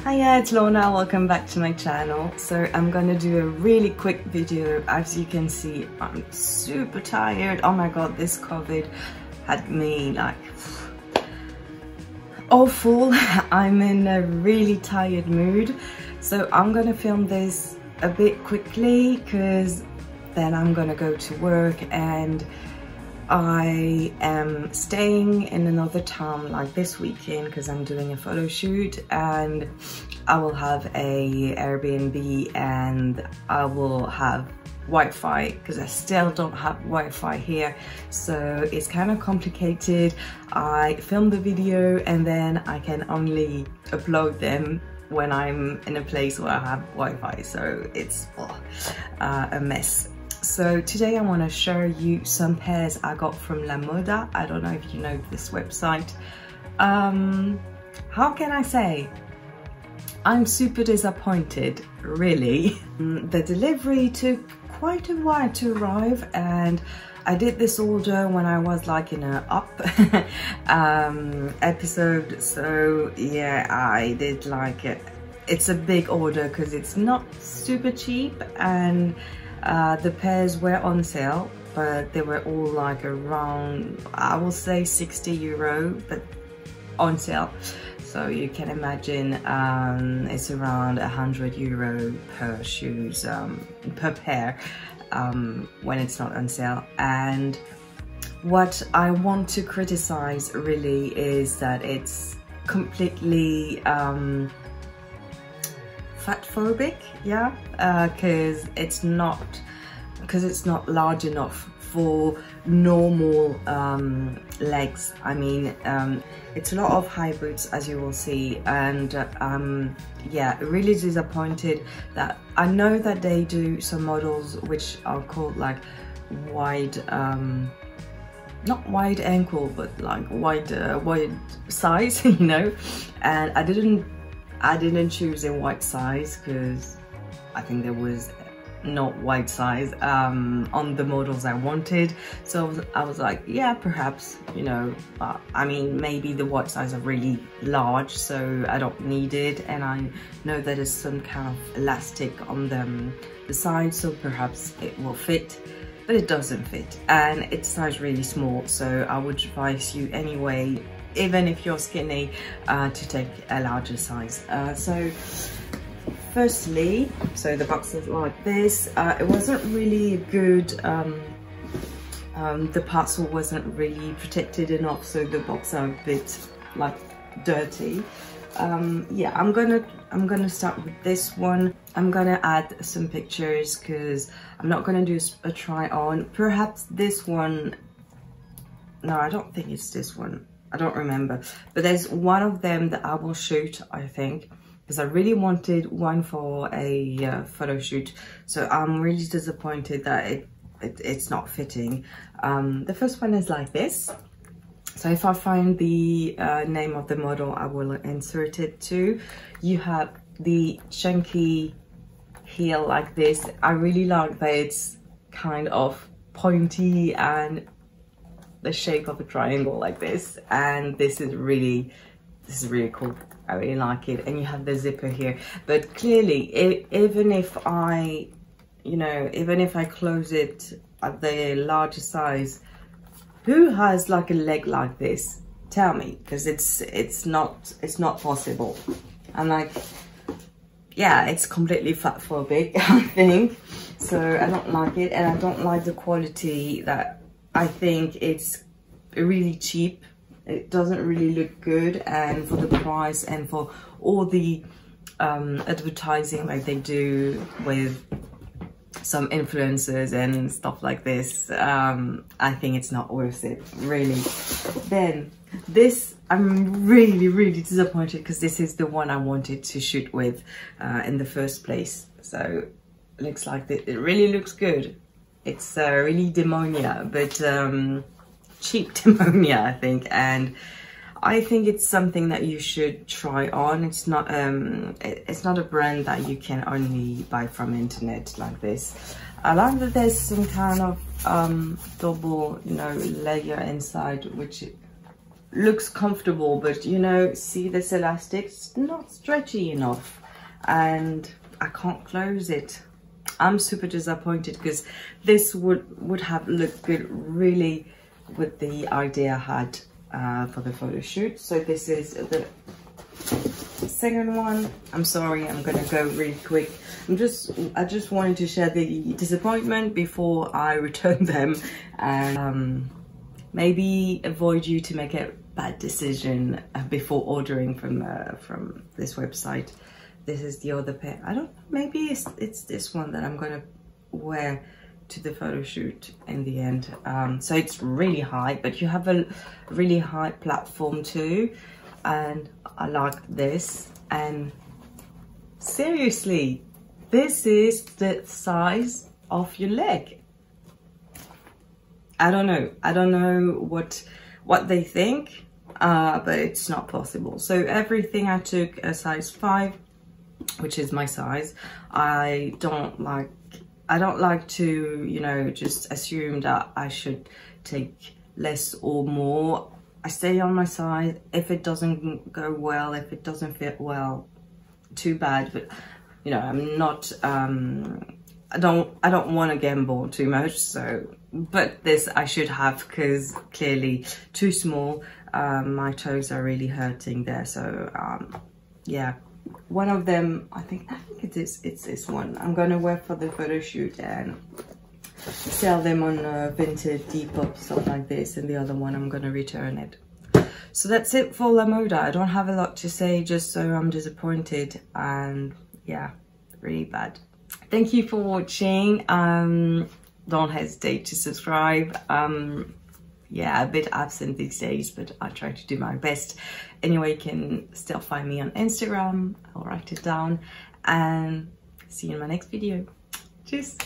Hiya, it's Lorna, welcome back to my channel. So I'm gonna do a really quick video. As you can see, I'm super tired. Oh my god, this COVID had me like awful. I'm in a really tired mood. So I'm gonna film this a bit quickly because then I'm gonna go to work, and I am staying in another town like this weekend because I'm doing a photo shoot, and I will have a Airbnb and I will have Wi-Fi because I still don't have Wi-Fi here, so it's kind of complicated. I film the video and then I can only upload them when I'm in a place where I have Wi-Fi, so it's a mess. So today I want to show you some pairs I got from LAMODA. I don't know if you know this website. How can I say? I'm super disappointed, really. The delivery took quite a while to arrive, and I did this order when I was like in a up episode, so yeah, I did like it. It's a big order because it's not super cheap, and the pairs were on sale, but they were all like around, I will say 60 euro, but on sale. So you can imagine it's around 100 euro per shoes, per pair, when it's not on sale. And what I want to criticize really is that it's completely fat phobic, yeah, because it's not large enough for normal legs. I mean, it's a lot of high boots, as you will see, and yeah, really disappointed that I know that they do some models which are called like wide, not wide ankle, but like wide size, you know, and I didn't choose a white size because I think there was not white size on the models I wanted. So I was like, yeah, perhaps, you know, I mean, maybe the white size are really large, so I don't need it. And I know that there's some kind of elastic on the side, so perhaps it will fit, but it doesn't fit. And it's size really small, so I would advise you anyway, even if you're skinny, to take a larger size. So firstly, so the box is like this. It wasn't really good, the parcel wasn't really protected enough, so the box are a bit like dirty. Yeah, I'm gonna start with this one. I'm gonna add some pictures because I'm not gonna do a try on. Perhaps this one, no, I don't think it's this one. I don't remember, but there's one of them that I will shoot, I think, because I really wanted one for a photo shoot. So I'm really disappointed that it's not fitting. The first one is like this. So if I find the name of the model, I will insert it too. You have the chunky heel like this. I really like that it's kind of pointy and the shape of a triangle like this, and this is really cool. I really like it. And you have the zipper here, but clearly even if I close it at the larger size, who has like a leg like this? Tell me, because it's not possible. And like, yeah, it's completely fat phobic, I think. So I don't like it, and I don't like the quality. That I think it's really cheap. It doesn't really look good, and for the price and for all the advertising like they do with some influencers and stuff like this, I think it's not worth it, really. Then this, I'm really disappointed because this is the one I wanted to shoot with in the first place. So it looks like it really looks good. It's really demonia, but cheap demonia, I think, and I think it's something that you should try on. It's not a brand that you can only buy from internet like this. I like that there's some kind of double, you know, layer inside, which looks comfortable, but you know, see this elastic, it's not stretchy enough and I can't close it. I'm super disappointed because this would have looked good really with the idea I had for the photo shoot. So this is the second one. I'm sorry, I'm gonna go really quick. I just wanted to share the disappointment before I return them and maybe avoid you to make a bad decision before ordering from this website. This is the other pair. I don't know, maybe it's this one that I'm gonna wear to the photo shoot in the end. So it's really high, but you have a really high platform too, and I like this. And seriously, this is the size of your leg. I don't know what they think, but it's not possible. So everything I took a size 5, which is my size. I don't like to, you know, just assume that I should take less or more. I stay on my size. If it doesn't go well, if it doesn't fit well, too bad. But you know, I'm not I don't want to gamble too much. So, but this I should have, because clearly too small. My toes are really hurting there. So yeah, one of them, I think it's this one I'm gonna wear for the photo shoot and sell them on Vinted, Depop, stuff like this, and the other one I'm gonna return it. So that's it for LAMODA. I don't have a lot to say, just so I'm disappointed, and yeah, really bad. Thank you for watching. Don't hesitate to subscribe. Yeah, a bit absent these days, but I try to do my best. Anyway, you can still find me on Instagram. I'll write it down, and see you in my next video. Cheers.